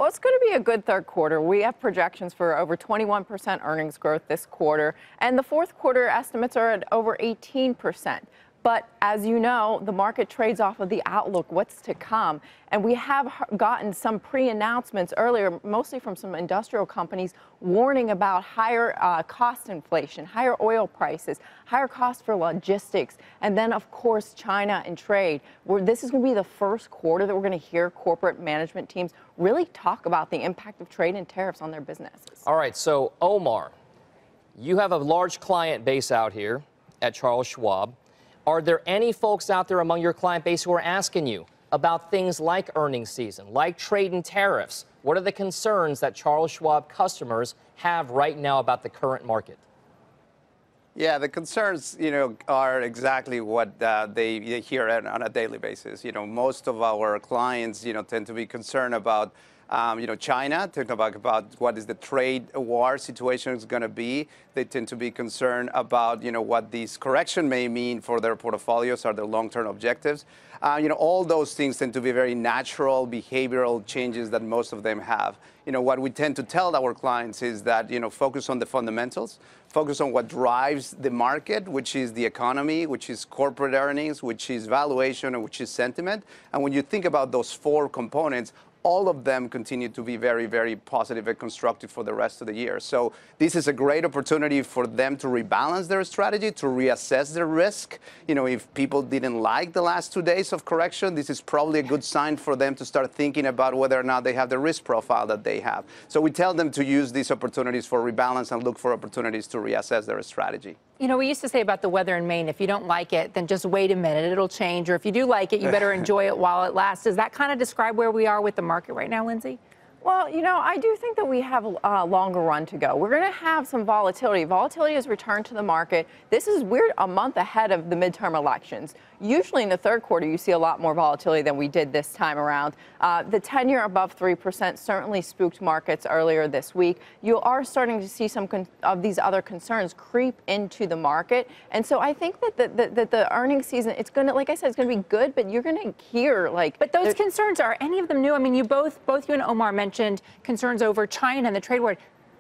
Well, it's going to be a good third quarter. We have projections for over 21% earnings growth this quarter, and the fourth quarter estimates are at over 18%. But as you know, the market trades off of the outlook, what's to come. And we have gotten some pre-announcements earlier, mostly from some industrial companies, warning about higher cost inflation, higher oil prices, higher costs for logistics, and then, of course, China and trade. This is going to be the first quarter that we're going to hear corporate management teams really talk about the impact of trade and tariffs on their businesses. All right, so Omar, you have a large client base out here at Charles Schwab. Are there any folks out there among your client base who are asking you about things like earnings season, like trade and tariffs? What are the concerns that Charles Schwab customers have right now about the current market? Yeah, the concerns, are exactly what they hear on a daily basis. Most of our clients, tend to be concerned about China, talking about what is the trade war situation is going to be. They tend to be concerned about, what this correction may mean for their portfolios or their long-term objectives. All those things tend to be very natural behavioral changes that most of them have. What we tend to tell our clients is that, focus on the fundamentals, focus on what drives the market, which is the economy, which is corporate earnings, which is valuation, and which is sentiment. And when you think about those four components, all of them continue to be very, very positive and constructive for the rest of the year. So this is a great opportunity for them to rebalance their strategy, to reassess their risk. If people didn't like the last 2 days of correction, this is probably a good sign for them to start thinking about whether or not they have the risk profile that they have. So we tell them to use these opportunities for rebalance and look for opportunities to reassess their strategy. We used to say about the weather in Maine, if you don't like it, then just wait a minute, it'll change. Or if you do like it, you better enjoy it while it lasts. Does that kind of describe where we are with the market right now, Lindsey? Well, I do think that we have a longer run to go. We're going to have some volatility. Volatility has returned to the market. This is weird, a month ahead of the midterm elections. Usually in the third quarter, you see a lot more volatility than we did this time around. The 10-year above 3% certainly spooked markets earlier this week. You are starting to see some of these other concerns creep into the market. And so I think that the earnings season, it's going to, like I said, it's going to be good, but you're going to hear But those concerns, are any of them new? I mean, you both you and Omar mentioned concerns over China and the trade war.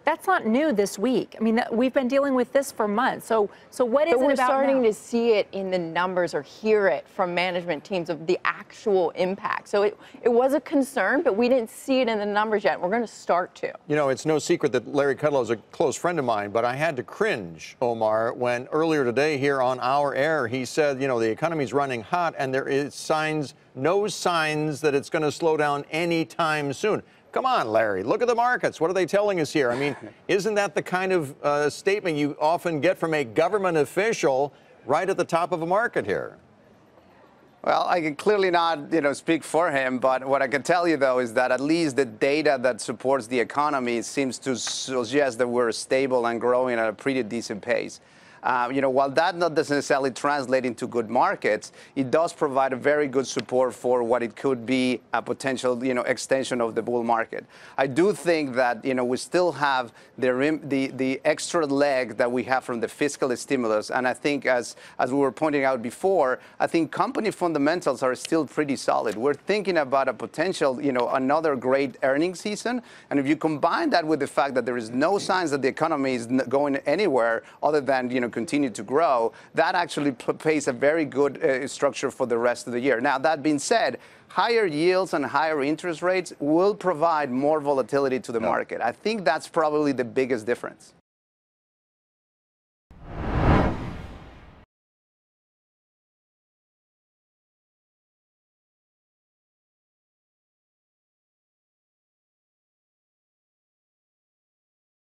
That's not new this week. I mean, we've been dealing with this for months. So what is it about now? We're starting to see it in the numbers or hear it from management teams of the actual impact. So it was a concern, but we didn't see it in the numbers yet. We're going to start to. It's no secret that Larry Kudlow is a close friend of mine, but I had to cringe, Omar, when earlier today here on our air, he said, the economy's running hot and there is no signs that it's going to slow down anytime soon. Come on, Larry, look at the markets. What are they telling us here? I mean, isn't that the kind of statement you often get from a government official right at the top of a market here? Well, I can clearly not, speak for him, but what I can tell you, though, is that at least the data that supports the economy seems to suggest that we're stable and growing at a pretty decent pace. While that not necessarily translate into good markets, it does provide a very good support for what it could be a potential, extension of the bull market. I do think that, we still have the extra leg that we have from the fiscal stimulus. And I think as we were pointing out before, I think company fundamentals are still pretty solid. We're thinking about a potential, another great earnings season. And if you combine that with the fact that there is no signs that the economy is going anywhere other than, continue to grow, that actually pays a very good structure for the rest of the year. Now, that being said, higher yields and higher interest rates will provide more volatility to the market. I think that's probably the biggest difference.